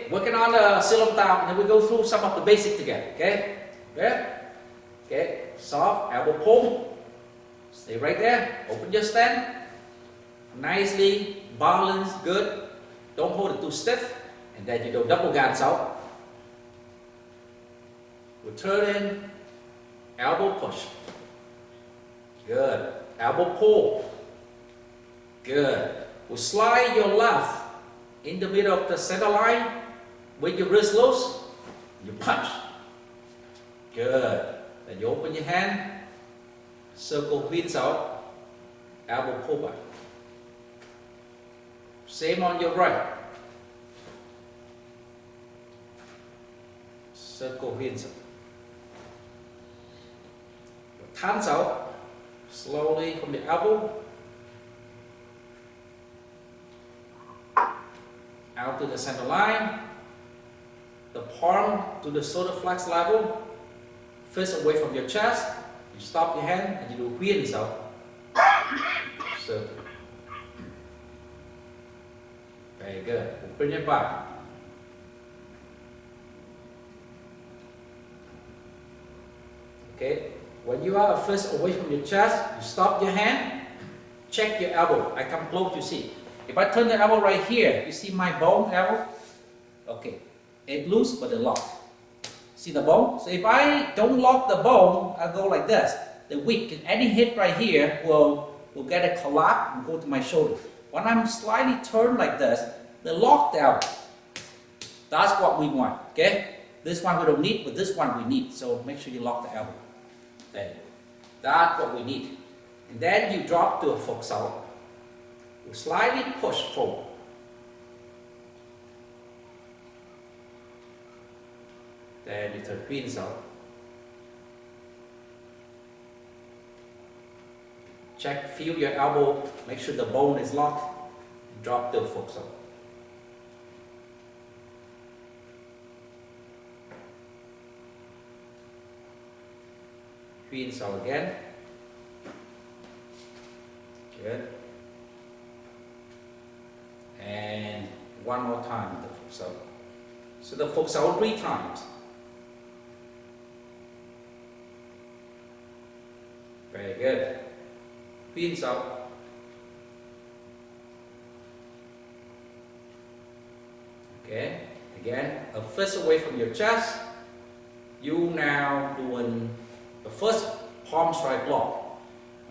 Okay, working on the silom tao, and then we go through some of the basics together. Okay, yeah. Okay, soft elbow pull. Stay right there. Open your stand. Nicely balanced, good. Don't hold it too stiff, and then you do double guards out. We'll turn in, elbow push. Good. Elbow pull. Good. We'll slide your left in the middle of the center line with your wrist loose. You punch. Good. Then you open your hand, circle wheels out, elbow pull back. Same on your right. Circle wheels out. Hands out, slowly from the elbow, out to the center line, the palm to the shoulder flex level, fist away from your chest. You stop your hand and you do wheels out. So, very good. Bring it back. Okay. When you are a fist away from your chest, you stop your hand, check your elbow. I come close, you see. If I turn the elbow right here, you see my bone elbow? Okay, it loose but it locked. See the bone? So if I don't lock the bone, I go like this. The weak, any hit right here will get a collapse and go to my shoulder. When I'm slightly turned like this, the locked elbow. That's what we want, okay? This one we don't need, but this one we need. So make sure you lock the elbow. There. That's what we need. And then you drop to a fox out. You slightly push forward. Then you turn pins out. Check, feel your elbow, make sure the bone is locked. Drop to a fox out. Pins out again. Good. And one more time the fox out. So the fox out 3 times. Very good. Pins out. Okay. Again, a fist away from your chest. You now doing the first palm strike block.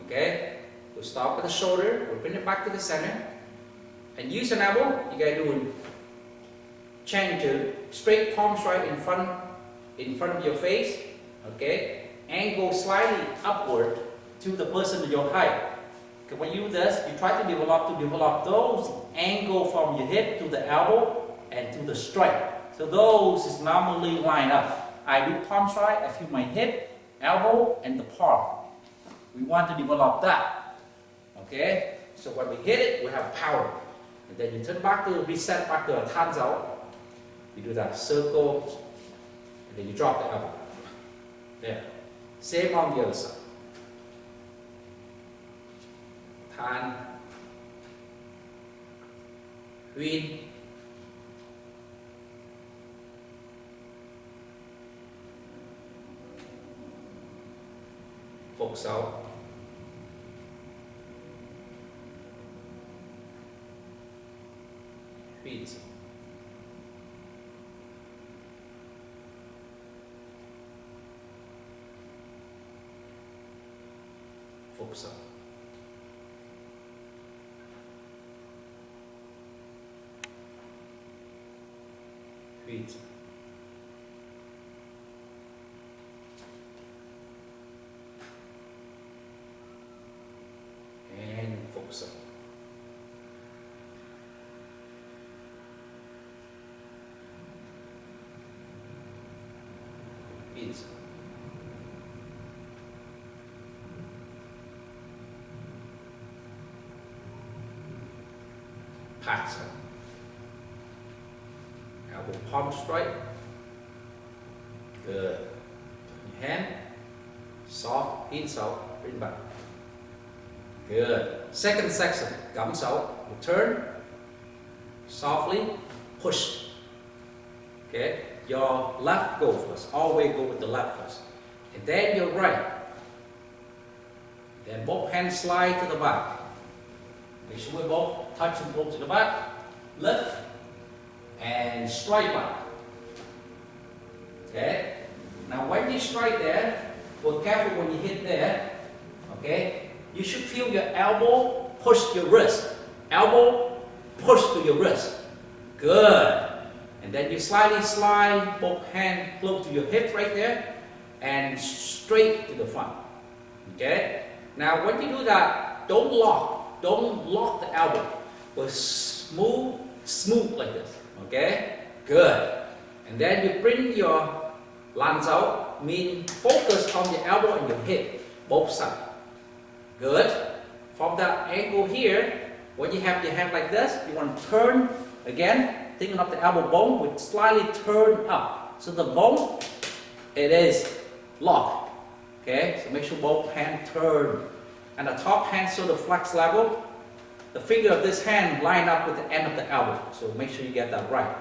Okay. We'll start with the shoulder. We'll bring it back to the center. And use an elbow. You gotta do change to straight palm strike in front of your face. Okay. Angle slightly upward to the person of your height. Okay, when you do this, you try to develop those angle from your hip to the elbow and to the strike. So those is normally line up. I do palm strike, I feel my hip, elbow, and the palm. We want to develop that. Okay? So when we hit it, we have power. And then you turn back to reset back to a hands out. You do that circle, and then you drop the elbow. There. Same on the other side. Tan, Win, Fox out, Win, Fox out. Wheat. And focus up. Wheat. Pass up. Elbow palm strike. Good. Your hand. Soft. Pins out. Bring back. Good. Second section. Gums out. Return. Softly. Push. Okay, your left go first. Always go with the left first. And then your right. Then both hands slide to the back. Make sure we both touch and pull to the back. Lift and strike back. Okay. Now when you strike there, be careful when you hit there. Okay. You should feel your elbow push your wrist. Elbow push to your wrist. Good. And then you slightly slide both hands close to your hips right there and straight to the front. Okay. Now when you do that, don't lock the elbow, but smooth like this. Okay. Good. And then you bring your lance out, mean focus on your elbow and your hip, both sides. Good. From that angle here, when you have your hand like this, you want to turn again, thinking of the elbow bone, would slightly turn up. So the bone, it is locked. Okay, so make sure both hands turn. And the top hand sort of flex level. The finger of this hand line up with the end of the elbow. So make sure you get that right.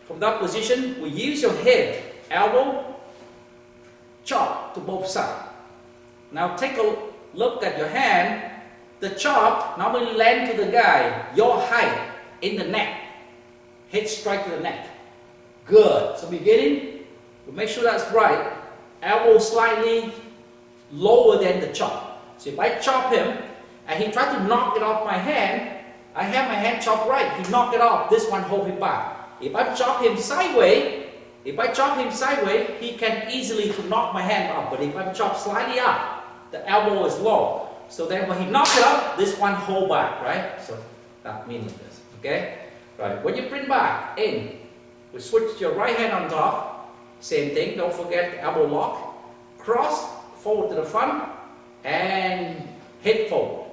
From that position, we use your head, elbow, chop to both sides. Now take a look at your hand. The chop normally land to the guy, your height, in the neck. Head strike to the neck. Good. So beginning, we make sure that's right. Elbow slightly lower than the chop. So if I chop him, and he tried to knock it off my hand, I have my hand chopped right. He knocked it off. This one hold him back. If I chop him sideways, he can easily knock my hand off. But if I chop slightly up, the elbow is low. So then when he knocks it up, this one hold back, right? So that means this, okay? Right, when you bring back in, we switch your right hand on top. Same thing, don't forget the elbow lock. Cross, forward to the front, and hit forward.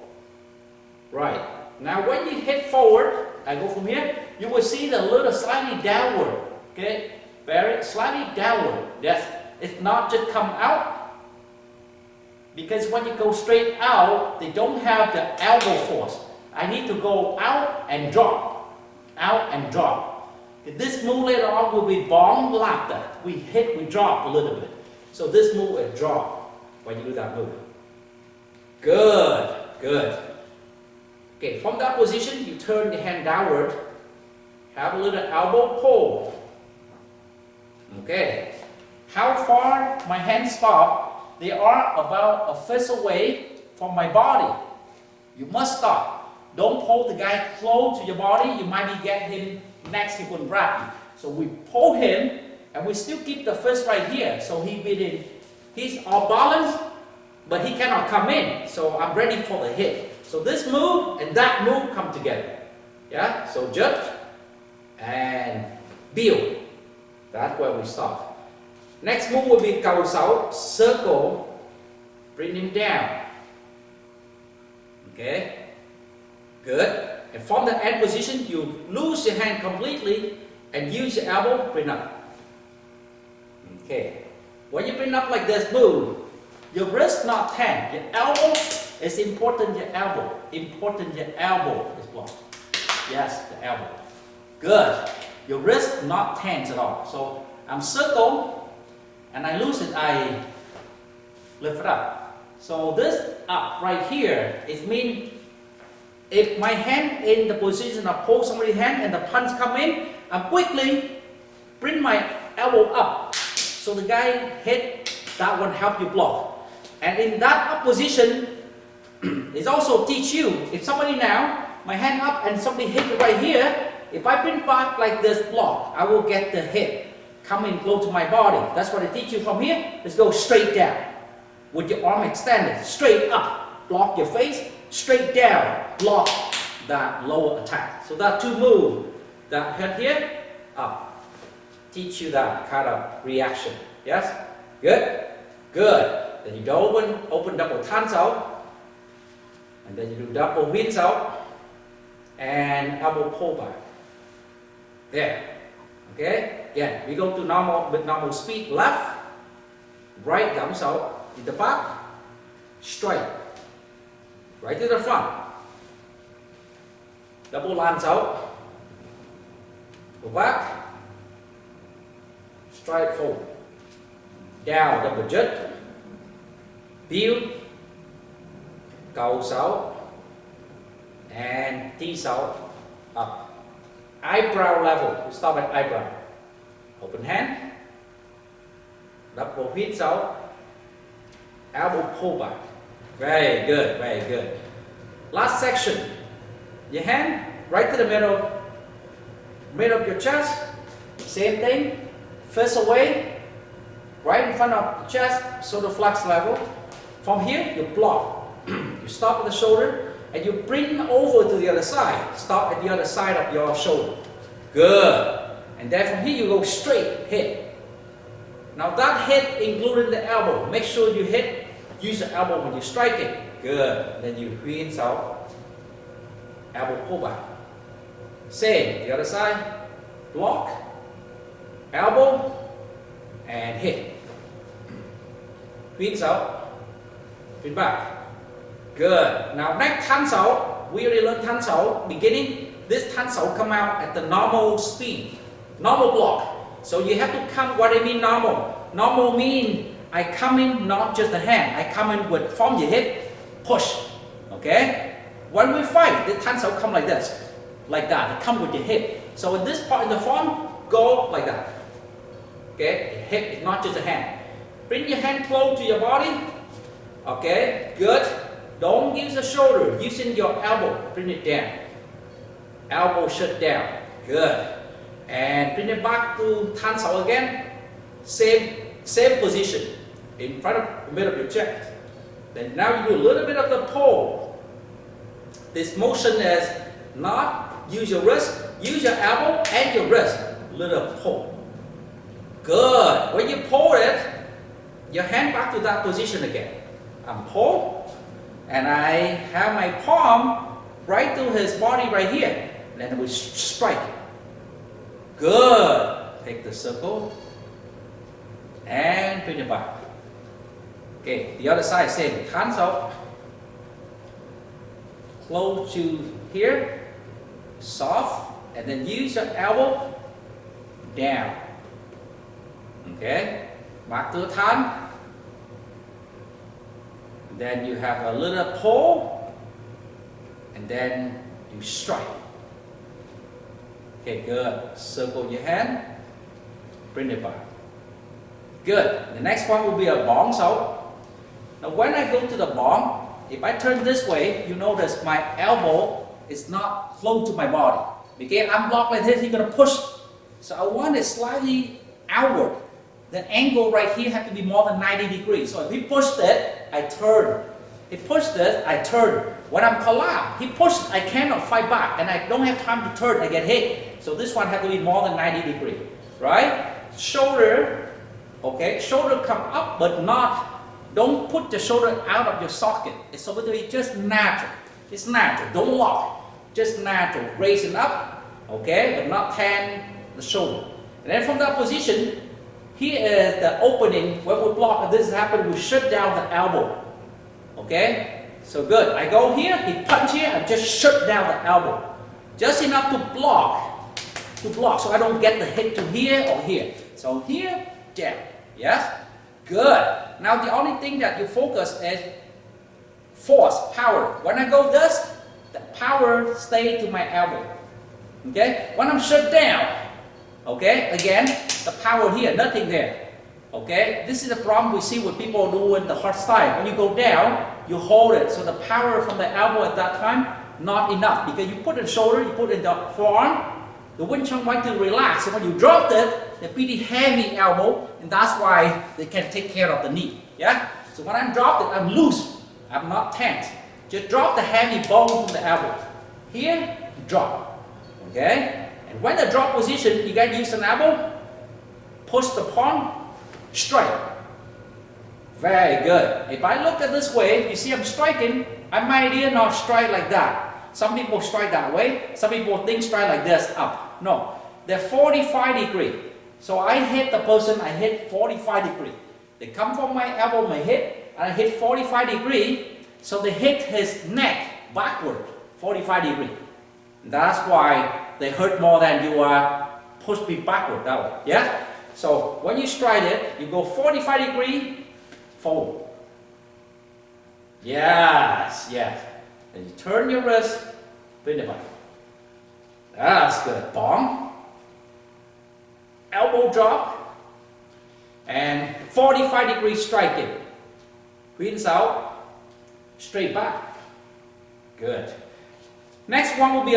Right, now when you hit forward, I go from here, you will see the little slightly downward, okay? Very slightly downward. Yes, it's not just come out, because when you go straight out, they don't have the elbow force. I need to go out and drop. Out and drop. This move later on will be bomb laughter. We hit, we drop a little bit. So this move is drop when you do that move. Good, good. Okay, from that position, you turn the hand downward. Have a little elbow pull. Okay. How far my hands stop? They are about a fist away from my body. You must stop. Don't pull the guy close to your body. You might be get him next, he wouldn't grab you. So we pull him, and we still keep the fist right here. So he's all balanced, but he cannot come in. So I'm ready for the hit. So this move and that move come together. Yeah. So judge and build. That's where we stop. Next move will be cầu sáu, circle, bring him down. Okay. Good. And from the end position, you lose your hand completely and use your elbow, bring up. Okay. When you bring up like this, boom, your wrist not tense. Your elbow is important, your elbow. Important, your elbow is blocked. Yes, the elbow. Good. Your wrist not tense at all. So I'm circle, and I lose it, I lift it up. So this up right here, it means if my hand in the position of pull somebody's hand and the punch come in, I quickly bring my elbow up. So the guy hit, that one help you block. And in that up position, it also teach you, if somebody now, my hand up and somebody hit me right here, if I bring back like this block, I will get the hit coming close to my body. That's what I teach you from here. Let's go straight down. With your arm extended, straight up, block your face, straight down, block that lower attack. So that two moves, that head here, up. Teach you that kind of reaction. Yes? Good? Good. Then you go open double turns out. And then you do double winds out. And elbow pull back. There. Okay? Again, we go to normal with normal speed. Left, right, down out. In the back, straight. Right to the front. Double lance out. Go back. strike forward, down double jut, build, cầu 6, and T6, up. Eyebrow level, we stop at eyebrow. Open hand, double hit 6, elbow pull back. Very good, very good. Last section, your hand right to the middle of your chest. Same thing, fist away, right in front of the chest, shoulder flex level. From here, you block. You stop at the shoulder and you bring over to the other side. Stop at the other side of your shoulder. Good. And then from here, you go straight hit. Now that hit including the elbow. Make sure you hit, use the elbow when you strike it. Good. Then you rinse out, elbow pull back. Same, the other side, block, elbow, and hit. Rinse out, rinse back. Good. Now next Tan Sao, we already learned Tan Sao. Beginning, this Tan Sao come out at the normal speed, normal block. So you have to come, what I mean normal? Normal mean I come in not just the hand, I come in with from your hip, push. Okay? When we fight, the Tan Sao come like this, like that. It come with your hip. So in this part in the form, go like that. Okay? The hip is not just the hand. Bring your hand close to your body. Okay? Good. Don't use the shoulder, using your elbow. Bring it down. Elbow shut down. Good. And bring it back to Tan Sao again. Same position. In front of the middle of your chest. Then now you do a little bit of the pull. This motion is not use your wrist, use your elbow and your wrist. Little pull. Good. When you pull it, your hand back to that position again. I'm pull, and I have my palm right to his body right here. And then we strike it. Good. Take the circle and bring it back. Okay, the other side same. Tan Sao. Close to here, soft, and then use your elbow down. Okay, back to the Tan. Then you have a little pull, and then you strike. Okay, good. Circle your hand, bring it back. Good. The next one will be a bong sao. Now when I go to the bong, if I turn this way, you notice my elbow is not close to my body. Because I'm blocked like this, you're going to push. So I want it slightly outward. The angle right here has to be more than 90 degrees. So if he pushed it, I turn. He pushed this, I turn. When I'm collapsed, he pushed, I cannot fight back. And I don't have time to turn, I get hit. So this one has to be more than 90 degrees. Right? Shoulder, okay, shoulder come up but not. Don't put the shoulder out of your socket. It's supposed to be just natural. It's natural. Don't lock. Just natural. Raise it up, okay, but not tan the shoulder. And then from that position, here is the opening. When we block, and this happens, we shut down the elbow. Okay? So good. I go here, he punch here, I just shut down the elbow. Just enough to block. So I don't get the hit to here or here. So here, down. Yes? Good. Now the only thing that you focus is force, power. When I go this, the power stays to my elbow. Okay? When I'm shut down, okay, again, the power here, nothing there. Okay? This is the problem we see with people doing the hard style. When you go down, you hold it. So the power from the elbow at that time, not enough. Because you put in the shoulder, you put in the forearm, the Wing Chun want to relax. So when you drop it, they're pretty heavy elbow, and that's why they can take care of the knee. Yeah? So when I'm dropped it, I'm loose. I'm not tense. Just drop the heavy bone from the elbow. Here, drop. Okay? And when the drop position, you gotta use an elbow, push the palm, strike. Very good. If I look at this way, you see I'm striking, I might not strike like that. Some people strike that way. Some people think strike like this, up. No. They're 45 degrees. So I hit the person, I hit 45 degrees. They come from my elbow, my hip, and I hit 45 degrees. So they hit his neck backward, 45 degrees. That's why they hurt more than you push me backward that way. Yeah? So when you strike it, you go 45 degree forward. Yes, yes. Then you turn your wrist, bring it back. That's good. Bong. Elbow drop. And 45 degree strike it. Rinse out, straight back. Good. Next one will be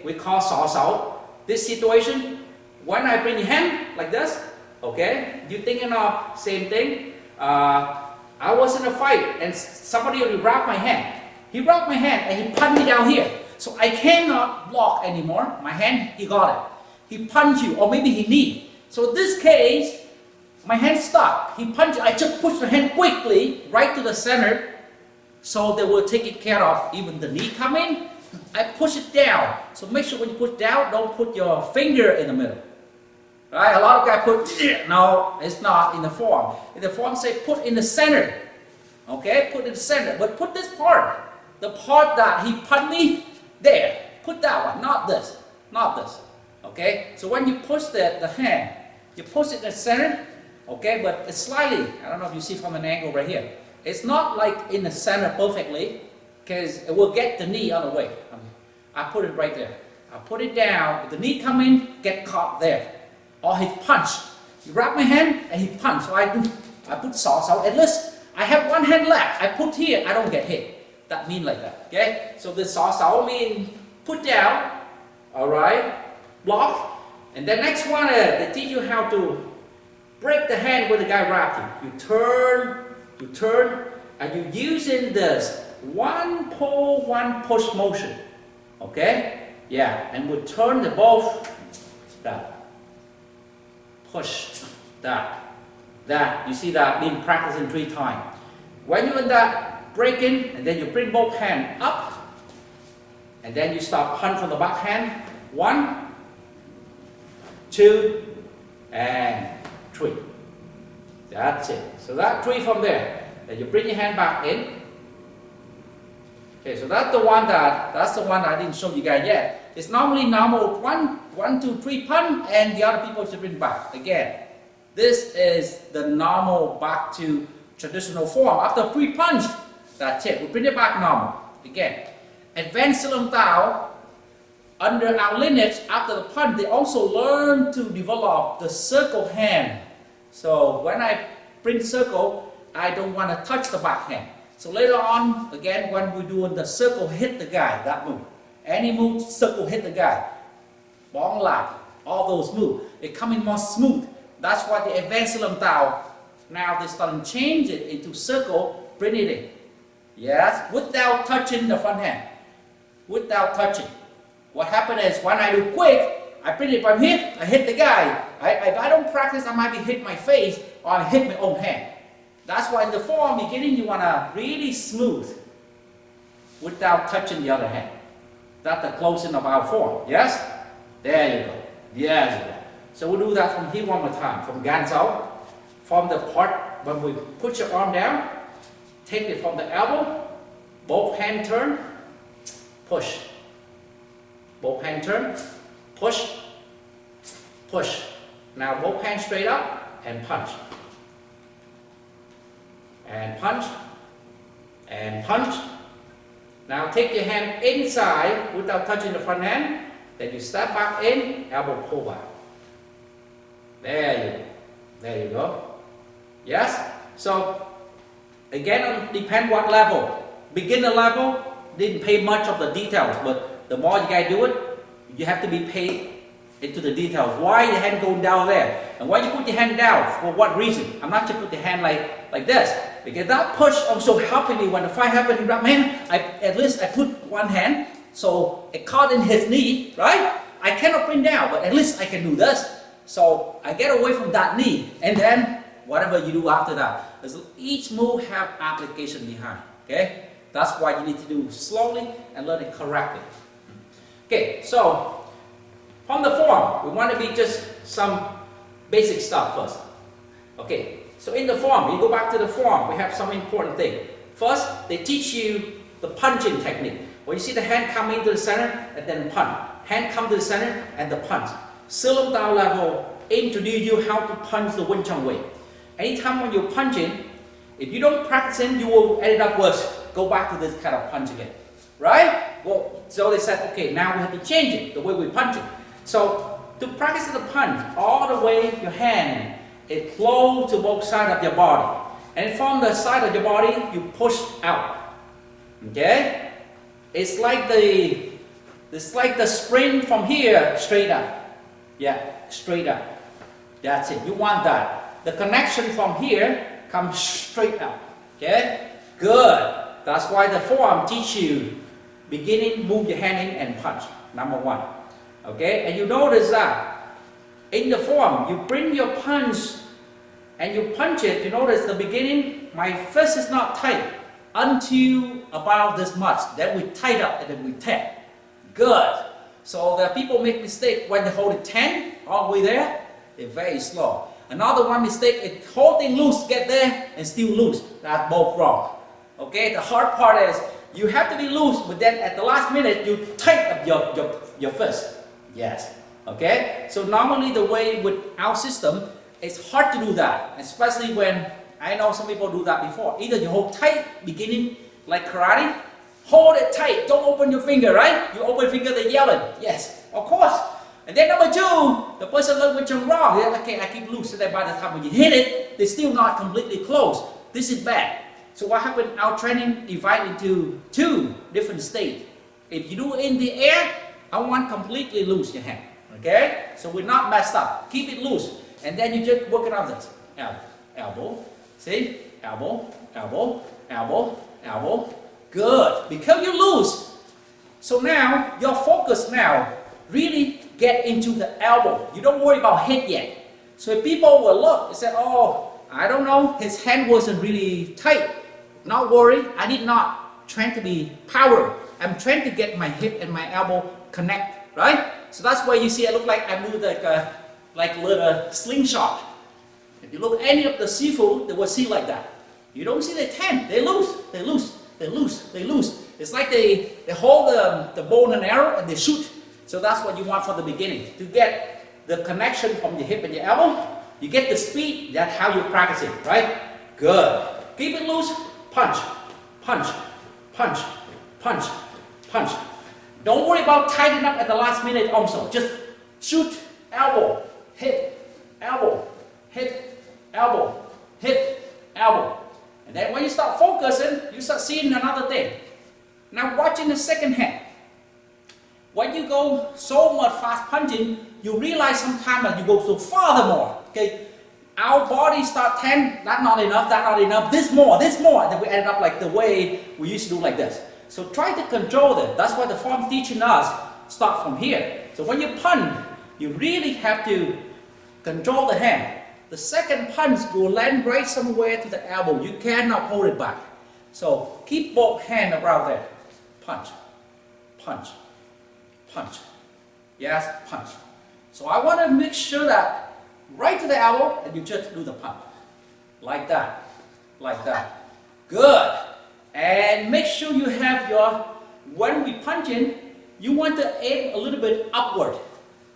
we call sauce out. This situation, when I bring your hand like this, okay, you thinking of same thing. I was in a fight and somebody already wrapped my hand. He wrapped my hand and he punched me down here. So I cannot block anymore. My hand, he got it. He punched you, or maybe he knee. So in this case, my hand stuck. He punched, I just pushed the hand quickly right to the center. So they will take it care of. Even the knee come in, I push it down. So make sure when you push down, don't put your finger in the middle. Right? A lot of guys put, no, it's not in the form. In the form say put in the center. Okay, put in the center. But put this part, the part that he punched me, there. Put that one, not this, not this. Okay, so when you push the hand, you push it in the center. Okay, but it's slightly, I don't know if you see from an angle right here. It's not like in the center perfectly, because it will get the knee on the way. I put it right there. I put it down, if the knee come in, get caught there. Or he punched. He wrapped my hand and he punched. So I put sauce out. At least I have one hand left. I put here, I don't get hit. That means like that. Okay? So the sauce out means put down. Alright? Block. And the next one, they teach you how to break the hand when the guy wrapped you. You turn, and you're using this one pull, one push motion. Okay? Yeah, and we turn the both, that. Push, that. You see that being practicing 3 times. When you're in that breaking, and then you bring both hands up, and then you start punch from the back hand. 1, 2, and 3. That's it. So that 3 from there. Then you bring your hand back in. Okay, so that's the one that I didn't show you guys yet. It's normally normal 1, 2, 3 punch, and the other people should bring back. Again, this is the normal back to traditional form. After 3 punch, that's it. We bring it back normal. Again, advanced Silam Tao, under our lineage, after the punch, they also learn to develop the circle hand. So when I bring circle, I don't want to touch the back hand. So later on, again, when we're doing the circle hit the guy, that move. Any move, circle hit the guy. Bong lap, all those moves. They come in more smooth. That's why the advanced Silam Tao, now they start to change it into circle, bring it in. Yes, without touching the front hand. Without touching. What happens is when I do quick, I bring it from here, I hit the guy. If I don't practice, I might be hit my face or I hit my own hand. That's why in the form beginning you want to really smooth without touching the other hand. That's the closing of our form. Yes? There you go. Yes, you go. So we'll do that from here one more time. From Gans out. From the part when we put your arm down, take it from the elbow, both hand turn, push. Both hand turn, push, push. Now both hands straight up and punch. And punch, and punch. Now take your hand inside without touching the front hand. Then you step back in, elbow pull back. There you go. There you go. Yes? So, again, depend what level. Beginner level, didn't pay much of the details, but the more you guys do it, you have to be paid into the details. Why the hand going down there? And why you put your hand down? For what reason? I'm not to put the hand like this. Because that push also helping me when the fight happened, man, at least I put one hand, so it caught in his knee, right? I cannot bring down, but at least I can do this. So I get away from that knee, and then whatever you do after that. Each move have application behind, okay? That's why you need to do slowly and learn it correctly. Okay, so from the form, we want to be just some basic stuff first. Okay, so in the form, you go back to the form, we have some important thing. First, they teach you the punching technique. When you see the hand come into the center and then punch. Hand come to the center and the punch. Silam Tao level, introduce you how to punch the Wing Chun way. Anytime when you're punching, if you don't practice it, you will end up worse. Go back to this kind of punch again, right? Well, so they said, okay, now we have to change it, the way we punch it. So to practice the punch, all the way your hand, it flows to both sides of your body. And from the side of your body, you push out. Okay? It's like the spring from here, straight up. Yeah, straight up. That's it. You want that. The connection from here comes straight up. Okay? Good. That's why the forearm teach you beginning, move your hand in and punch. Number one. Okay? And you notice that in the forearm, you bring your punch and you punch it. You notice the beginning, my fist is not tight until about this much. Then we tight up and then we tap. Good. So the people make mistake when they hold it 10 all the way there. They're very slow. Another one mistake is holding loose, get there and still loose. That's both wrong. Okay, the hard part is you have to be loose, but then at the last minute you tight up your fist. Yes. Okay. So normally the way with our system, it's hard to do that, especially when I know some people do that before. Either you hold tight beginning like karate, hold it tight, don't open your finger, right? You open finger, they're yelling. Yes, of course. And then number two, the person learned Wing Chun wrong. They're like, okay, I keep loose, so that by the time when you hit it, they're still not completely closed. This is bad. So what happened? Our training divided into two different states. If you do it in the air, I want completely loose your hand. Okay? So we're not messed up. Keep it loose. And then you just work it on this. Elbow, elbow. See? Elbow, elbow, elbow, elbow. Good. Because you loose. So now, your focus now really get into the elbow. You don't worry about head yet. So if people will look and say, oh, I don't know, his hand wasn't really tight. Not worry, I did not train to be power. I'm trying to get my hip and my elbow connect, right? So that's why you see I look like I move like a little slingshot. If you look at any of the Shifu, they will see like that. You don't see the 10, they loose, they loose, they loose, they loose. It's like they hold the bow and arrow and they shoot. So that's what you want from the beginning. To get the connection from your hip and your elbow, you get the speed, that's how you practice it, right? Good. Keep it loose, punch, punch, punch, punch, punch. Don't worry about tightening up at the last minute also. Just shoot, elbow, hit, elbow, hit, elbow, hit, elbow. And then when you start focusing, you start seeing another thing. Now watching the second hand. When you go so much fast punching, you realize sometimes that you go so furthermore. Okay, our body start 10, that's not enough, that's not enough, this more, and then we end up like the way we used to do like this. So try to control that. That's why the form teaching us start from here. So when you punch, you really have to control the hand. The second punch will land right somewhere to the elbow. You cannot hold it back. So keep both hands around there. Punch, punch, punch. Yes, punch. So I want to make sure that right to the elbow and you just do the punch. Like that. Like that. Good. And make sure you have your, when we punch in, you want to aim a little bit upward.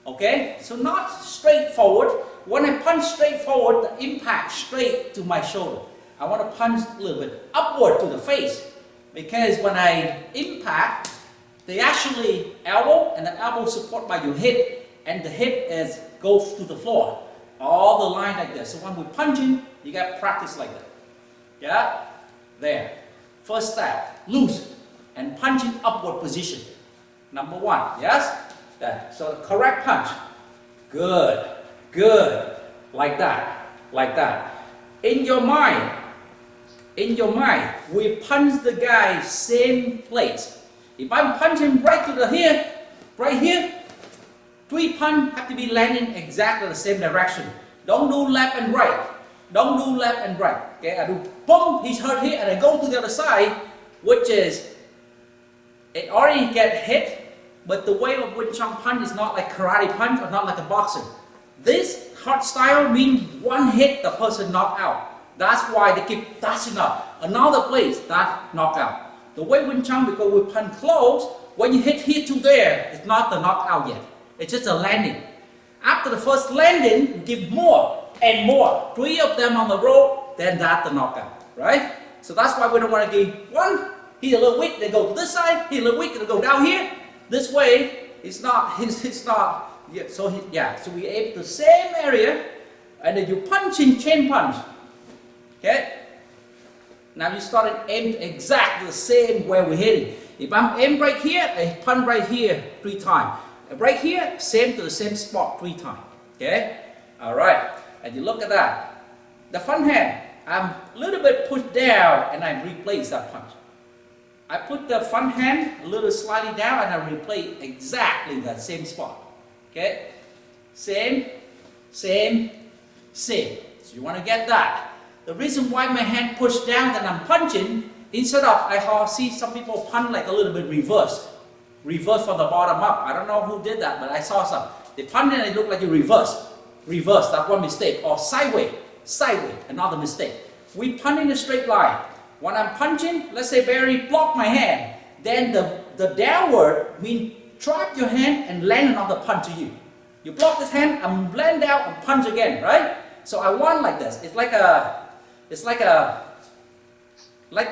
Okay? So not straight forward. When I punch straight forward, the impact straight to my shoulder. I want to punch a little bit upward to the face. Because when I impact, they actually elbow and the elbow support by your hip. And the hip is goes to the floor. All the line like this. So when we're punching, you got to practice like that. Yeah? There. First step, loose and punching upward position. Number one, yes? There. So the correct punch. Good, good. Like that, like that. In your mind, we punch the guy same place. If I'm punching right to the here, right here, 3 punch have to be landing exactly the same direction. Don't do left and right. Don't do left and right. Okay, I do boom, he's hurt here, and I go to the other side, which is, it already get hit, but the way of Wing Chun punch is not like karate punch or not like a boxing. This hard style means one hit, the person knocked out. That's why they keep touching up. Another place, that knock out. The way Wing Chun, because we punch close, when you hit here to there, it's not the knockout yet. It's just a landing. After the first landing, you give more and more. 3 of them on the rope, then that's the knockout, right? So that's why we don't want to give one, hit a little weak, they go to this side, hit a little weak, they go down here. This way, it's not, yeah, so we aim the same area, and then you punch in chain punch, okay? Now you start and aim exactly the same where we're hitting. If I'm aim right here, I punch right here 3 times. Right here, same to the same spot 3 times, okay? All right, and you look at that. The front hand, I'm a little bit pushed down and I replace that punch. I put the front hand a little slightly down and I replace exactly that same spot. Okay? Same, same, same. So you want to get that. The reason why my hand pushed down and I'm punching, instead of, I see some people punch like a little bit reverse. Reverse from the bottom up. I don't know who did that, but I saw some. They punch and it looked like you reverse. Reverse, that's one mistake. Or sideways. Sideways, another mistake. We punch in a straight line. When I'm punching, let's say Barry block my hand, then the downward means drop your hand and land another punch to you. You block this hand, I'm land down and punch again, right? So I want like this. It's like the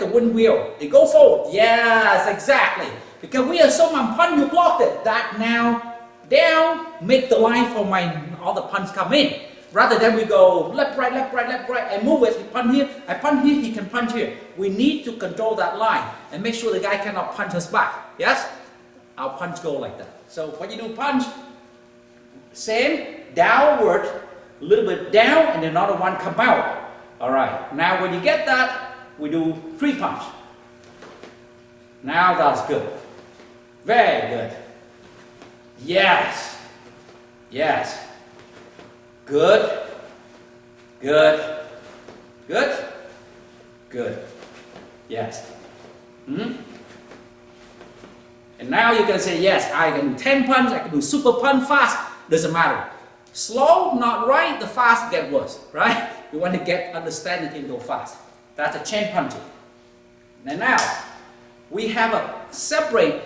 wind wheel. It go forward. Yes, exactly. Because we assume I'm punch, you blocked it. That now down, make the line for my other punch come in. Rather than we go left, right, left, right, left, right, and move it, he punch here, I punch here, he can punch here. We need to control that line and make sure the guy cannot punch us back. Yes? Our punch go like that. So when you do punch, same, downward, a little bit down, and another one come out. Alright, now when you get that, we do 3 punch. Now that's good. Very good. Yes. Yes. Good, good, good, good. Yes. And now you can say, yes, I can do 10 punch, I can do super punch fast, doesn't matter. Slow, not right, the fast get worse, right? You want to get understanding and go fast. That's a chain punching. And now, we have a separate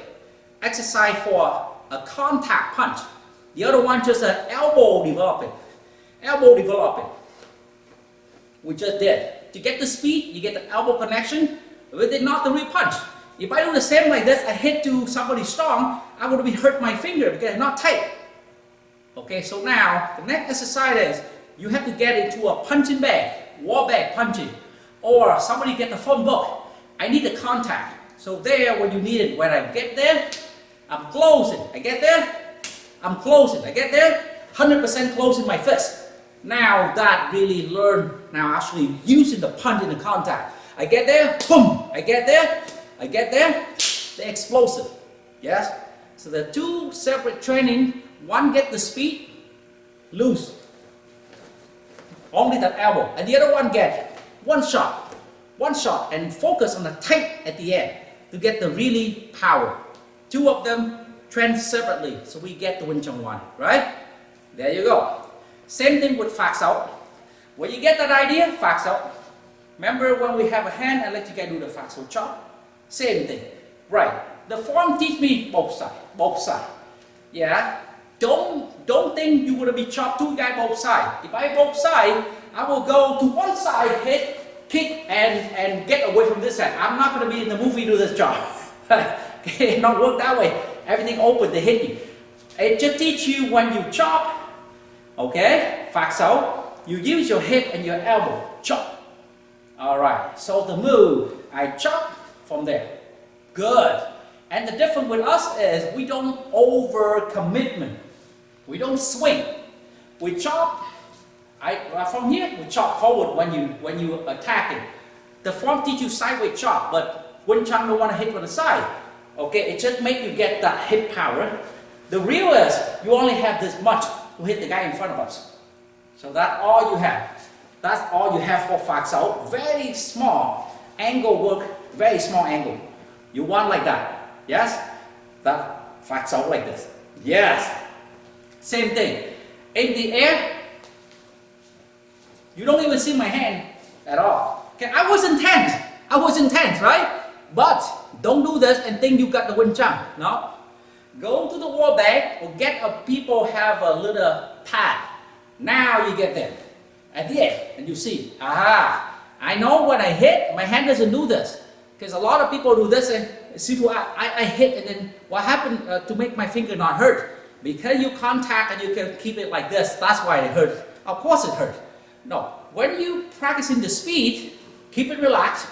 exercise for a contact punch. The other one just an elbow developing. Elbow developing. We just did. To get the speed, you get the elbow connection. We did not the real punch. If I do the same like this, I hit to somebody strong, I would be hurt my finger because it's not tight. Okay, so now the next exercise is you have to get into a punching bag, wall bag punching, or somebody get the phone book. I need the contact. So there, when you need it, when I get there, I'm closing. I get there, I'm closing. I get there, 100% closing my fist. Now that really learn, now actually using the punch in the contact. I get there, boom, I get there, the explosive, yes? So the 2 separate training, one get the speed, loose, only that elbow, and the other one get one shot, and focus on the tight at the end to get the really power. 2 of them train separately, so we get the Wing Chun one, right? There you go. Same thing with Phạc Sáu. When you get that idea, Phạc Sáu. Remember when we have a hand, I let you guys do the Phạc Sáu chop? Same thing. Right. The form teach me both sides. Yeah. Don't think you're gonna be chopped 2 guys both sides. If I both sides, I will go to one side, hit, kick, and get away from this side. I'm not gonna be in the movie do this job. Okay, not work that way. Everything open, they hit you. It just teach you when you chop. Okay, Phạc Sáu, you use your hip and your elbow, chop. Alright, so the move, I chop from there. Good. And the difference with us is we don't over commitment. We don't swing. We chop, from here, we chop forward when you attack it. The form teach you sideways chop, but Wing Chun don't want to hit from the side. Okay, it just make you get that hip power. The real is, you only have this much to hit the guy in front of us. So that's all you have. That's all you have for Phạc Sáu. Very small angle work, very small angle. You want like that. Yes? That Phạc Sáu like this. Yes. Same thing. In the air, you don't even see my hand at all. Okay, I was intense, right? But don't do this and think you got the Wing Chun. No. go to the wall bag or get a people have a little pad. Now you get there. At the end, and you see, aha, I know when I hit, my hand doesn't do this. Because a lot of people do this and, Shifu, I hit and then what happened to make my finger not hurt? Because you contact and you can keep it like this, that's why it hurt. Of course it hurt. No, when you practicing the speed, keep it relaxed.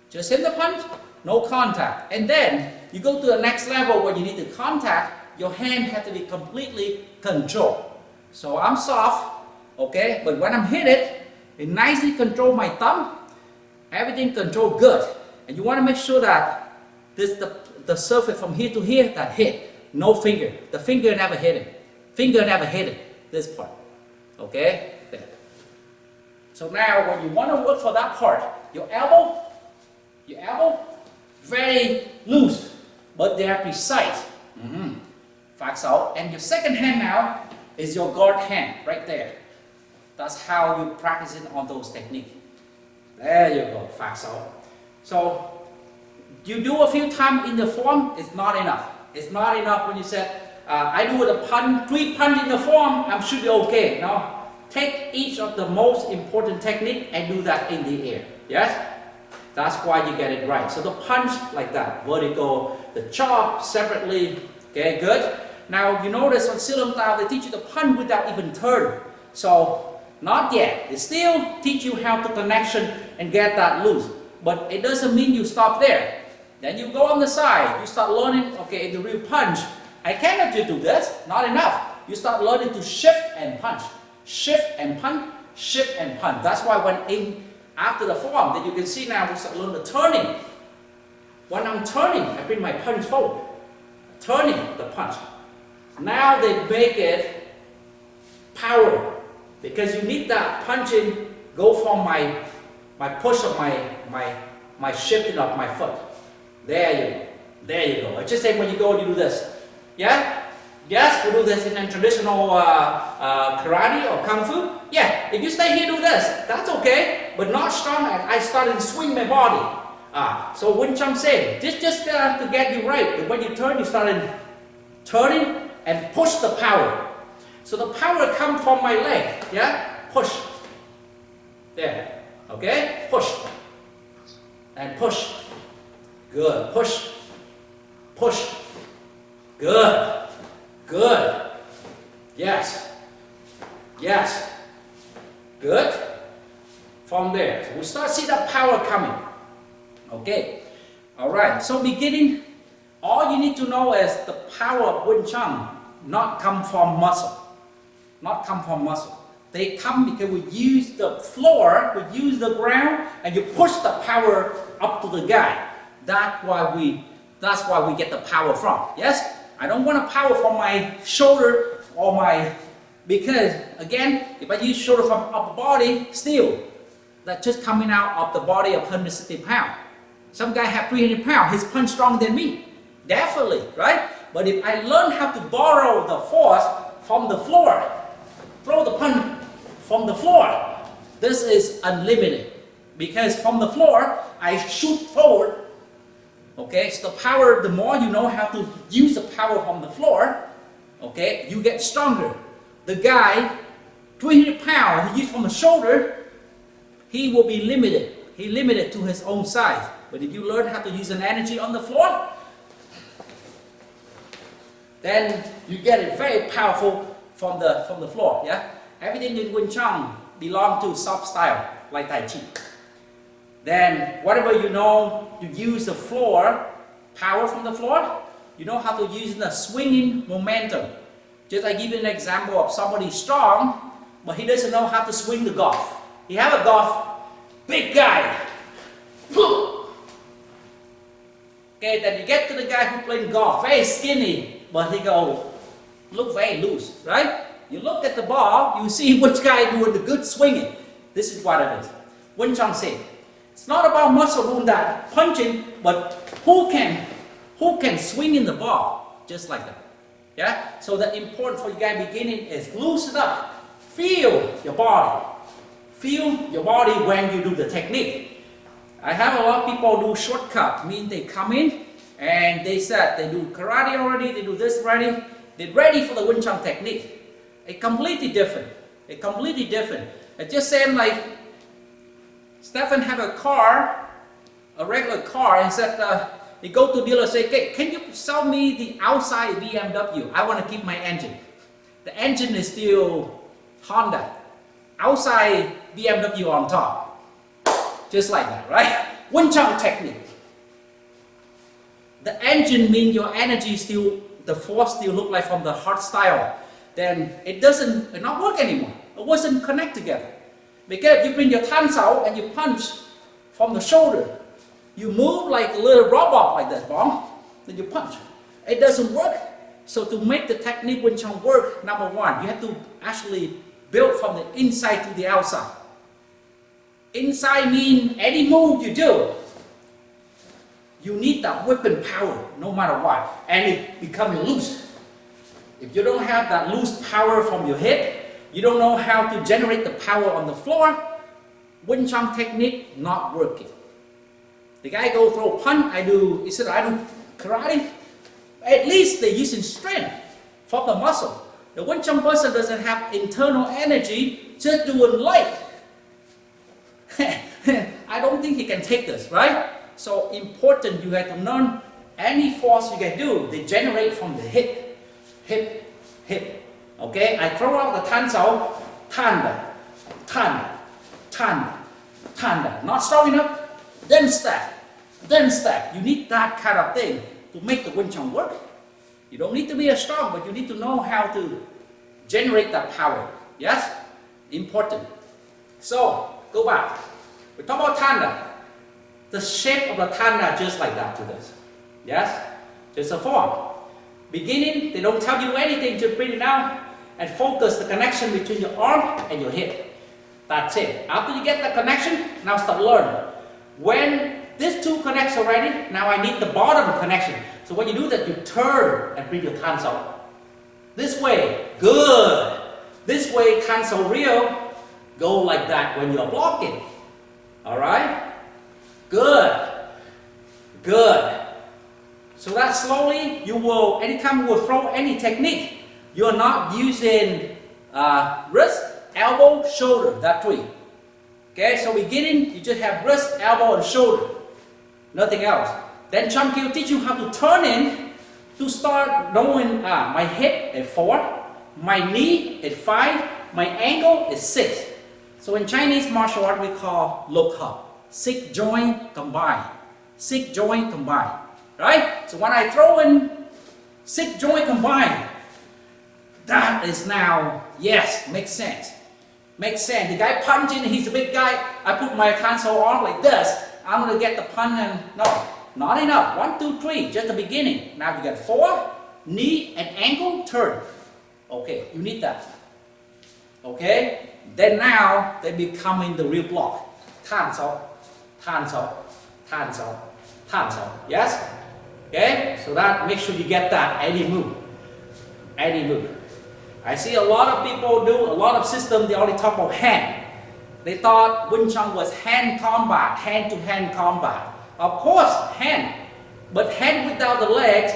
Just hit the punch, no contact. And then you go to the next level where you need to contact, your hand has to be completely controlled. So I'm soft, okay, but when I'm hit it nicely control my thumb, everything controlled good. And you want to make sure that the surface from here to here that hit, no finger. The finger never hit it. Finger never hit it, this part. Okay? There. So now when you want to work for that part, your elbow, very loose, but they are precise. Phạt sáu. And your second hand now is your guard hand, right there. That's how you practice it on those techniques. There you go, phạt sáu. So, you do a few times in the form, it's not enough. It's not enough when you said, I do the punch, 3 punch in the form, I should be okay. No, take each of the most important technique and do that in the air. Yes? That's why you get it right. So the punch like that, vertical, the chop separately. Okay, good. Now you notice on Silam Tao, they teach you the punch without even turn. So, not yet. They still teach you how to connection and get that loose. But it doesn't mean you stop there. Then you go on the side. You start learning, okay, in the real punch, I cannot just do this. Not enough. You start learning to shift and punch. Shift and punch. Shift and punch. That's why when after the form, that you can see now, we start learning the turning. When I'm turning, I bring my punch forward. Turning the punch. Now they make it power. Because you need that punching go from my push of my shifting of my foot. There you go. There you go. It's just like when you go and you do this. Yeah? Yes, we do this in a traditional karate or kung fu. Yeah, if you stay here do this, that's okay. But not strong. I started to swing my body. So Wing Chun said, just to get you right. But when you turn, you started turning and push the power. So the power comes from my leg. Yeah? Push. There. Okay? Push. And push. Good. Push. Push. Good. Good. Yes. Yes. Good. From there. So we start to see that power coming. Okay. Alright. So beginning, all you need to know is the power of Wing Chun not come from muscle. Not come from muscle. They come because we use the floor, we use the ground, and you push the power up to the guy. That's why we get the power from. Yes? I don't want a power from my shoulder or because again, if I use shoulder from upper body, still, that's just coming out of the body of 160 pounds. Some guy have 300 pounds, his punch stronger than me. Definitely, right? But if I learn how to borrow the force from the floor, throw the punch from the floor, this is unlimited. Because from the floor, I shoot forward. Okay, so the power, the more you know how to use the power from the floor, okay, you get stronger. The guy, 300 pounds, he used from the shoulder, he will be limited. He limited to his own size. But if you learn how to use an energy on the floor, then you get it very powerful from the floor. Yeah, everything in Wing Chun belongs to soft style like Tai Chi. Then whatever you know, you use the floor, power from the floor, you know how to use the swinging momentum. Just I give you an example of somebody strong, but he doesn't know how to swing the golf. He have a golf, big guy. Okay, then you get to the guy who playing golf, very skinny, but he go, look very loose, right? You look at the ball, you see which guy doing the good swinging. This is what it is. Wing Chun said, it's not about muscle doing that punching, but who can swing in the ball just like that. Yeah. So the important for you guys beginning is loosen up, feel your body when you do the technique. I have a lot of people do shortcut, mean they come in and they said they do karate already, they do this already, they're ready for the Wing Chun technique. It's completely different. It's completely different. It's just saying like, Stefan have a car, a regular car, and said, they go to dealer and say, okay, can you sell me the outside BMW? I want to keep my engine. The engine is still Honda. Outside BMW on top. Just like that, right? Wing Chun technique. The engine means your energy still, the force still look like from the hard style. Then it not work anymore. It wasn't connect together. Because if you bring your tan out and you punch from the shoulder, you move like a little robot like that, bomb, then you punch. It doesn't work. So to make the technique Wing Chun work, number one, you have to actually build from the inside to the outside. Inside means any move you do, you need that weapon power no matter what, and it becomes loose. If you don't have that loose power from your head, you don't know how to generate the power on the floor, Wing Chun technique not working. The guy go throw punch, I do karate. At least they're using strength from the muscle. The Wing Chun person doesn't have internal energy, just doing light. I don't think he can take this, right? So important, you have to learn any force you can do, they generate from the hip, hip, hip. Okay, I throw out the tan sao, tanda, tanda, tanda, tanda. Not strong enough, then step, then step. You need that kind of thing to make the Wing Chun work. You don't need to be as strong, but you need to know how to generate that power. Yes? Important. So, go back. We talk about tanda. The shape of the tanda just like that to this. Yes? Just a form. Beginning, they don't tell you anything, just bring it down and focus the connection between your arm and your head. That's it. After you get the connection, now start learn. When these two connects already, now I need the bottom connection. So what you do is that you turn and bring your hands out. This way, good. This way, hands are real. Go like that when you're blocking. Alright? Good. Good. So that slowly, you will, anytime you will throw any technique, you're not using wrist, elbow, shoulder, that three. Okay, so beginning, you just have wrist, elbow, and shoulder. Nothing else. Then Chun Kyu teach you how to turn in to start knowing my hip at 4, my knee at 5, my ankle is 6. So in Chinese martial art we call lục hợp, 6 joint combined. 6 joint combined. Right? So when I throw in 6 joint combined, that is now, yes, makes sense. Makes sense. The guy punching, he's a big guy. I put my cancel on like this. I'm going to get the punch and no, not enough. 1, 2, 3, just the beginning. Now you get 4, knee and ankle, turn. Okay, you need that. Okay? Then now they becoming the real block. Tan sao, tan sao, tan sao, tan sao. Yes? Okay? So that make sure you get that any move. Any move. I see a lot of people do a lot of systems, they only talk about hand. They thought Wing Chun was hand combat, hand-to-hand combat. Of course, hand. But hand without the legs,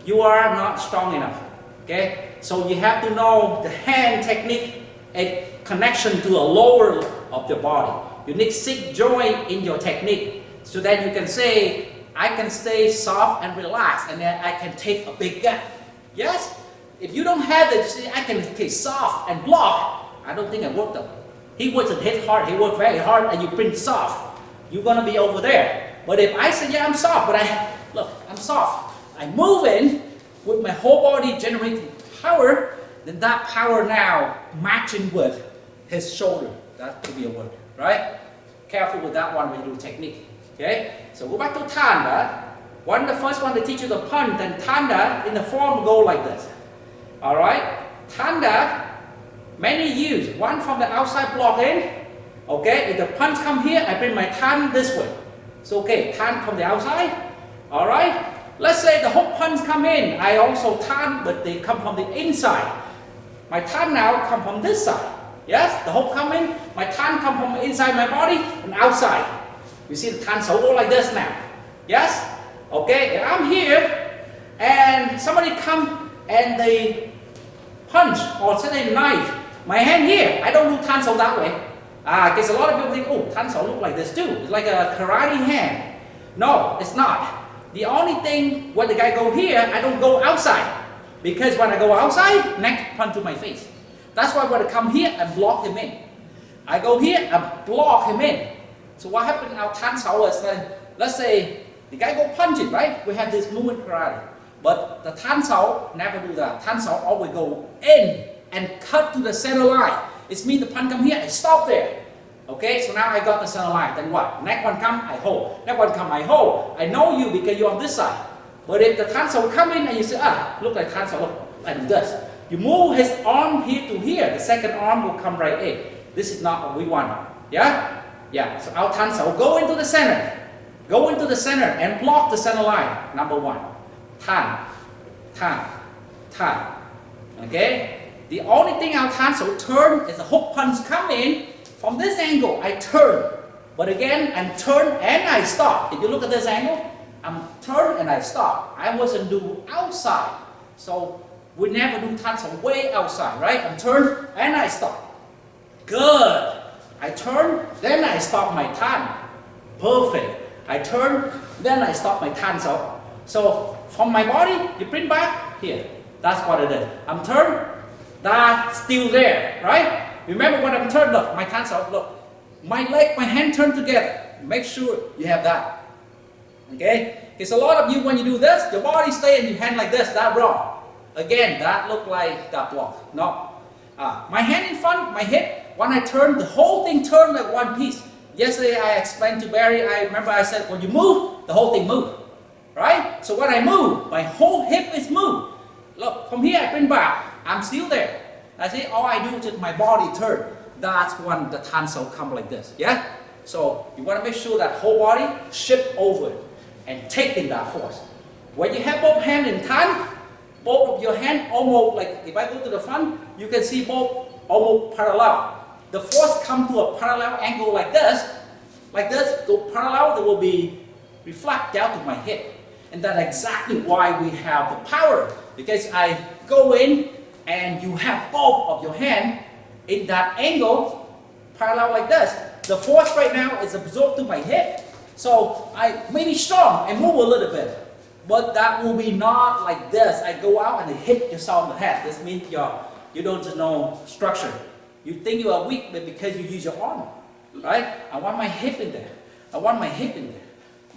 you are not strong enough. Okay? So you have to know the hand technique, a connection to a lower of your body. You need 6 joint in your technique. So that you can say, I can stay soft and relaxed, and then I can take a big gap. Yes? If you don't have it, see, I can stay soft and block. I don't think it worked though. He wasn't hit hard, he worked very hard, and you bring soft. You're gonna be over there. But if I say, yeah, I'm soft, but look, I'm soft. I'm moving with my whole body generating power, then that power now matching with his shoulder. That could be a word, right? Careful with that one when you do technique. Okay? So go back to Tanda. The first one they teach you the punch, then Tanda in the form go like this. Alright? Tanda, many use. One from the outside block in. Okay? If the punch come here, I bring my tan this way. So okay, tan from the outside. Alright? Let's say the hook punch come in. I also tan, but they come from the inside. My tan now come from this side. Yes? The hook come in. My tan come from inside my body and outside. You see the tan so go like this now. Yes? Okay, and I'm here, and somebody come and they punch or say knife my hand here. I don't do tan sao that way. Because a lot of people think, oh, tan sao look like this too. It's like a karate hand. No, it's not. The only thing when the guy go here, I don't go outside. Because when I go outside, next punch to my face. That's why when I come here, I block him in. I go here, I block him in. So what happened in our tan sao is then, let's say the guy go punching, right? We have this movement karate. But the tan sao never do that. Tan sao always go in and cut to the center line. It means the punch come here, I stop there. Okay, so now I got the center line. Then what? Next one come, I hold. Next one come, I hold. I know you because you're on this side. But if the tan sao come in and you say, look like tan sao, look, and this. You move his arm here to here, the second arm will come right in. This is not what we want. Yeah? Yeah, so our tan sao go into the center. Go into the center and block the center line. Number one. Tan, tan, tan. Okay? The only thing our tan sao turn is the hook punch come in. From this angle, I turn. But again, I'm turn and I stop. If you look at this angle, I'm turn and I stop. I wasn't do outside. So we never do tan sao way outside, right? I'm turn and I stop. Good. I turn, then I stop my tan. Perfect. I turn, then I stop my tan sao. So from my body, you bring back here. That's what it is. I'm turned, that's still there, right? Remember when I'm turned, look, my tan sao, look. My leg, my hand turned together. Make sure you have that. Okay? Because a lot of you, when you do this, your body stay and your hand like this, that's wrong. Again, that look like that block. No. My hand in front, my hip, when I turn, the whole thing turned like one piece. Yesterday I explained to Barry, I remember I said, when you move, the whole thing move. Right? So when I move, my whole hip is moved. Look, from here I bring back, I'm still there. I say, all I do is my body turn. That's when the tan sao come like this. Yeah? So you want to make sure that whole body shift over and take in that force. When you have both hands in tan, both of your hands almost like, if I go to the front, you can see both almost parallel. The force come to a parallel angle like this, go parallel, there will be reflect down to my hip. And that's exactly why we have the power. Because I go in and you have both of your hand in that angle, parallel like this. The force right now is absorbed to my hip. So I may be strong and move a little bit. But that will be not like this. I go out and I hit yourself in the head. This means you don't know structure. You think you are weak but because you use your arm. Right? I want my hip in there. I want my hip in there.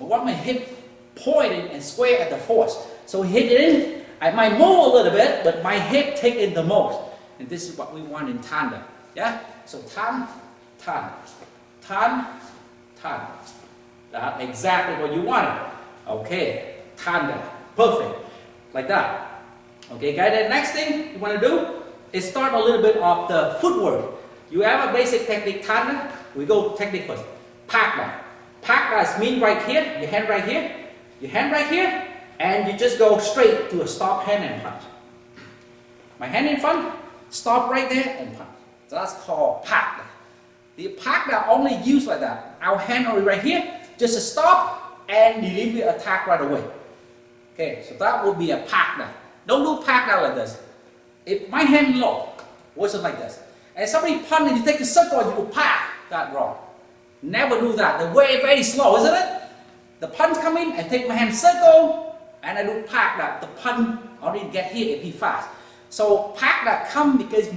I want my hip pointed and square at the force. So hit it in. I might move a little bit, but my hip take in the most. And this is what we want in tandem. Yeah? So tan, tan, tan, tan. That's exactly what you wanted. Okay. Tandem. Perfect. Like that. Okay, guys, the next thing you want to do is start a little bit of the footwork. You have a basic technique tandem. We go technique first. Pakda. Pakda means right here, your hand right here, your hand right here, and you just go straight to a stop hand and punch. My hand in front, stop right there and punch. That's called Pakda. The Pakda only used like that. Our hand only right here, just a stop and delivery attack right away. Okay, so that would be a Pakda. Don't do Pakda like this. If my hand low, wasn't like this. And somebody punch and you take a circle and you do pak, that's wrong. Never do that. The way very slow, isn't it? The punch come in, I take my hand circle, and I do pak that. The punch already get here if he fast. So pak that come because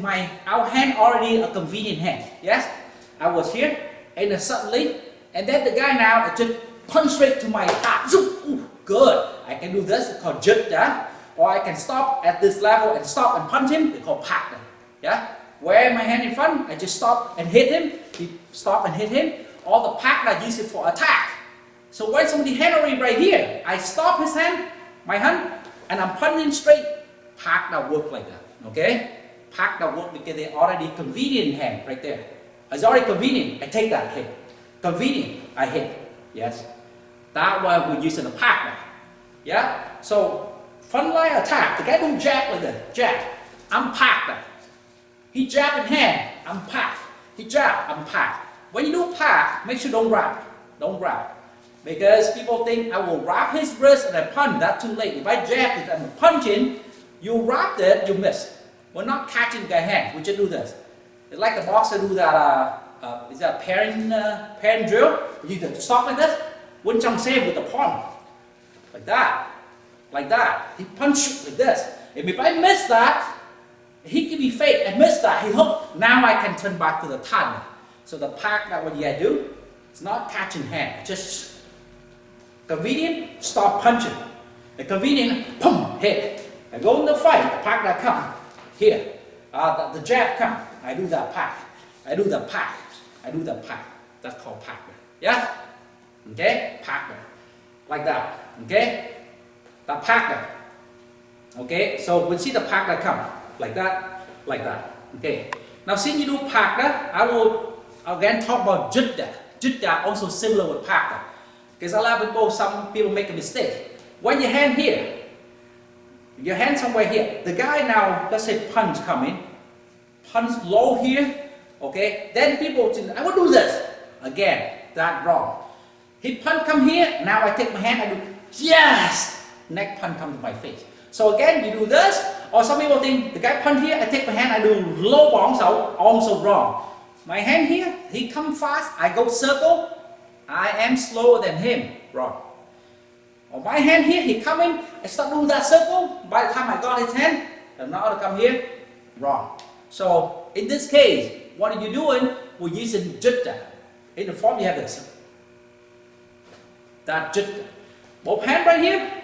our hand already a convenient hand. Yes? I was here, and then suddenly, and then the guy now just punch straight to my heart. Ooh, good. I can do this, it's called jut, yeah? Or I can stop at this level and stop and punch him, it's called pak. Yeah? Where my hand in front, I just stop and hit him. He stop and hit him. All the pak I use it for attack. So when somebody hand already right here, I stop his hand, my hand, and I'm punching straight. Pak that work like that. Okay? Pak that work because they already convenient hand right there. It's already convenient. I take that hit. Convenient, I hit. Yes. That's why we're using the pak. Yeah? So front line attack. The guy don't jab like that. Jab. I'm pak that. He jab in hand. I'm pak. He jab. I'm pak. When you do pak, make sure don't grab. Don't grab. Because people think I will wrap his wrist and I punch. That's too late. If I jab it and punch in, you wrap it, you miss. We're not catching the hand. We just do this. It's like the boxer do that. Is that parent drill? You just stop like this. Wouldn't jump same with the palm, like that, like that. He punch like this. If I miss that, he can be fake and miss that. He hook. Now I can turn back to the tan. So the pack that what you do, it's not catching hand. Just convenient, stop punching. The convenient, boom, hit. I go in the fight, the pack that come here. The jab come. I do that pack. I do the pack. I do the pack. That's called pack. Yeah? Okay? Pack. Like that. Okay? The pack. Okay? So we see the pack that come. Like that. Like that. Okay? Now since you do pack, I will again talk about jutta. Jutta also similar with pack. Because a lot of people, some people make a mistake. When your hand here, your hand somewhere here, the guy now, let's say punch come in, punch low here, okay, then people think, I will do this. Again, that's wrong. He punch come here, now I take my hand, I do, yes, neck punch come to my face. So again, you do this, or some people think, the guy punch here, I take my hand, I do low bóng, so also wrong. My hand here, he come fast, I go circle, I am slower than him, wrong. On my hand here, he come in, I start doing that circle, by the time I got his hand, and now to come here, wrong. So in this case, what are you doing? We're using jutta. In the form you have this. That jutta. Both hands right here,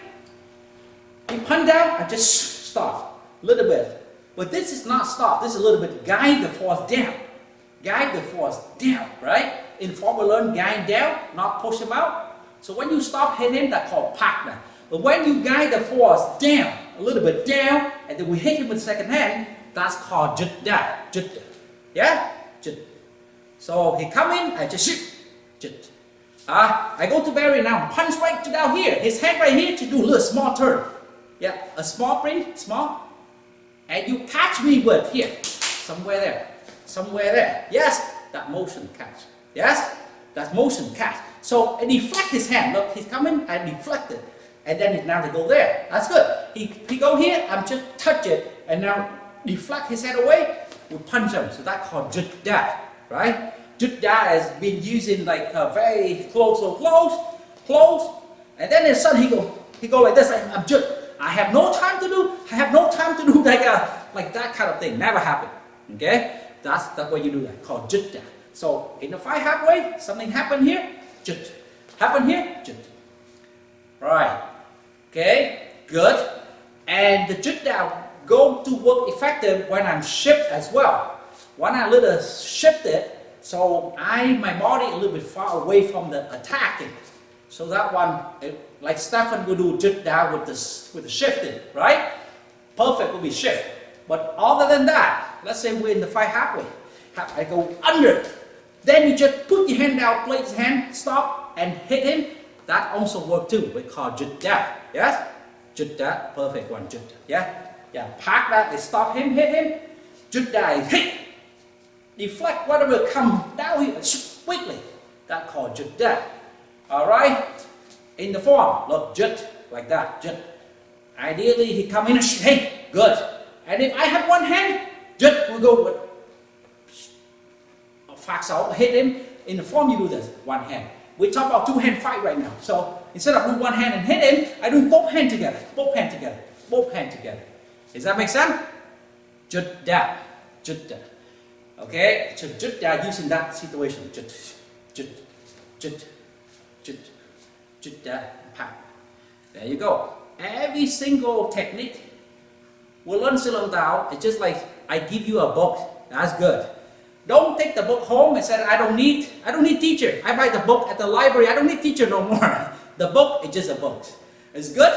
he punch down, I just stop, a little bit. But this is not stop, this is a little bit guide the force down. Guide the force down, right? In form we learn guide down, not push him out. So when you stop hit him, that's called partner. But when you guide the force down, a little bit down, and then we hit him with the second hand, that's called jutta. Jutta. Yeah? Jutta. So he come in, I just shoot. Jutta. I go to Barry now, punch right to down here. His hand right here to do a little small turn. Yeah, a small print, small. And you catch me with here, somewhere there. Somewhere there. Yes, that motion catch. Yes, that's motion catch. So I deflect his hand. Look, he's coming, I deflect it. And then it's now to go there. That's good. He go here, I'm just touch it, and now deflect his head away, we punch him. So that's called jutta, right? Jutta has been using like very close, and then his son he go like this. I'm jut. I have no time to do. I have no time to do like that kind of thing. Never happen. Okay, that's what you do. That called jutta. So in the fight halfway, something happened here, jut. Happen here, jut. Right. Okay. Good. And the jutta go to work effective when I'm shift as well. When I little shifted, so my body a little bit far away from the attacking. So that one, like Stefan will do jutta with the shifting, right? Perfect will be shift. But other than that, let's say we're in the fight halfway. I go under. Then you just put your hand down, place your hand, stop, and hit him. That also works too. We call jutta. Yes? Jutta, perfect one, jutta. Yeah? Yeah, park that, they stop him, hit him. Jutta is hit. Deflect whatever come down here quickly. That's called jutta. Alright? In the form, look, jut, like that, jut. Ideally, he come in and hey, good. And if I have one hand, jut will go with phạt sổ, hit him. In the form you do this, one hand. We talk about two hand fight right now. So instead of doing one hand and hit him, I do both hands together, both hands together, both hands together. Does that make sense? Jutta, jutta. Okay, so jutta using that situation. Jut, jut, jut, jut, jutta, pat. There you go. Every single technique we learn Silang Tao. It's just like I give you a book. That's good. Don't take the book home and say I don't need teacher. I buy the book at the library. I don't need teacher no more. The book is just a book. It's good.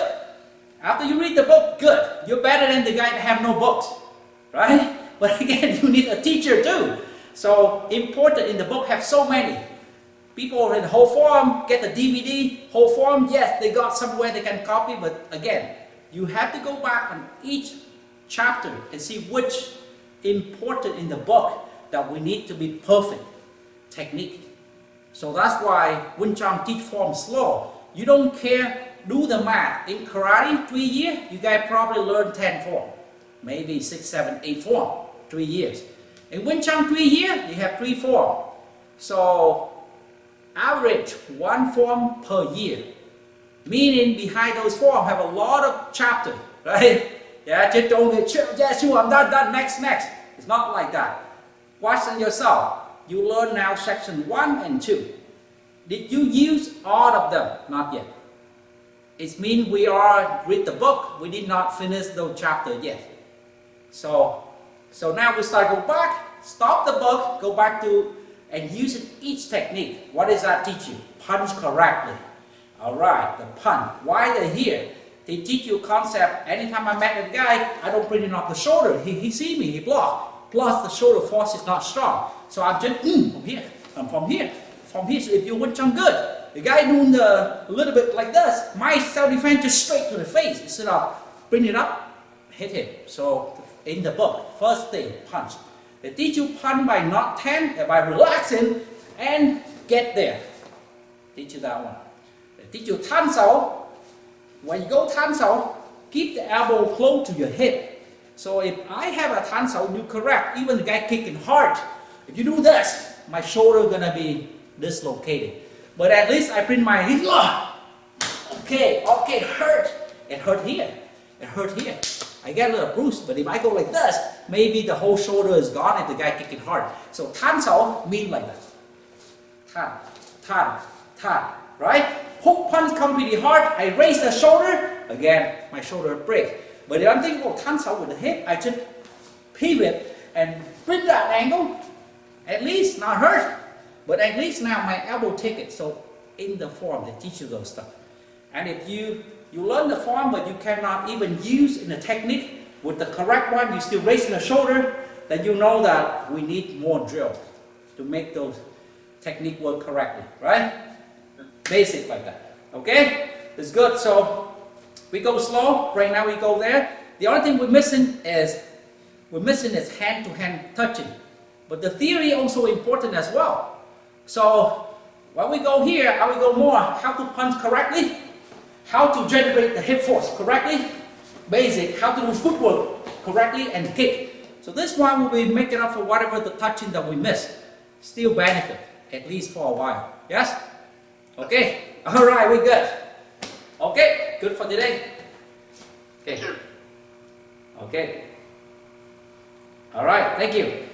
After you read the book, good. You're better than the guy that have no books, right? But again, you need a teacher too. So important in the book have so many. People in the whole form get the DVD, whole form. Yes, they got somewhere they can copy, but again, you have to go back on each chapter and see which important in the book that we need to be perfect technique. So that's why Wing Chun teach form slow. You don't care, do the math. In karate, 3 years, you guys probably learn 10 form. Maybe 6, 7, 8 form, 3 years. In Wing Chun 3 years, you have 3 form. So average 1 form per year. Meaning behind those forms have a lot of chapters, right? Yeah, just don't get yeah, sure, I'm done, next. It's not like that. Question yourself. You learn now section 1 and 2. Did you use all of them? Not yet. It means we are read the book. We did not finish those chapters yet. So now we start go back, stop the book, go back to and use each technique. What does that teach you? Punch correctly. Alright, the punch. Why they're here? They teach you concept. Anytime I met a guy, I don't bring it off the shoulder. He see me, he block. Plus the shoulder force is not strong. So I'm just from here. I'm from here. From here. So if you Wing Chun good, the guy doing a little bit like this, my self-defense just straight to the face. Instead of bring it up, hit him. So in the book, first thing, punch. They teach you punch by not 10, by relaxing and get there. Teach you that one. They teach you tan sao. When you go tan sao, keep the elbow close to your hip. So if I have a tan sao, you correct. Even the guy kicking hard. If you do this, my shoulder gonna be dislocated. But at least I bring my hip. Okay, hurt. It hurt here. It hurt here. I get a little bruise, but if I go like this, maybe the whole shoulder is gone if the guy kicking hard. So tan sao mean like this. Tan, right? Hook punch come pretty hard, I raise the shoulder, again, my shoulder break. But if I'm thinking about tan sao with the hip, I just pivot and bring that angle, at least not hurt, but at least now my elbow take it. So in the form, they teach you those stuff. And if you learn the form, but you cannot even use in the technique with the correct one, you still raising the shoulder, then you know that we need more drill to make those technique work correctly, right? Basic like that. Okay? It's good. So we go slow. Right now we go there. The only thing we're missing is hand-to-hand touching. But the theory also important as well. So when we go here, I will go more how to punch correctly, how to generate the hip force correctly, basic, how to do footwork correctly and kick. So this one will be making up for whatever the touching that we missed. Still benefit, at least for a while. Yes? Okay, alright, we're good. Okay, good for today. Okay. Okay. Alright, thank you.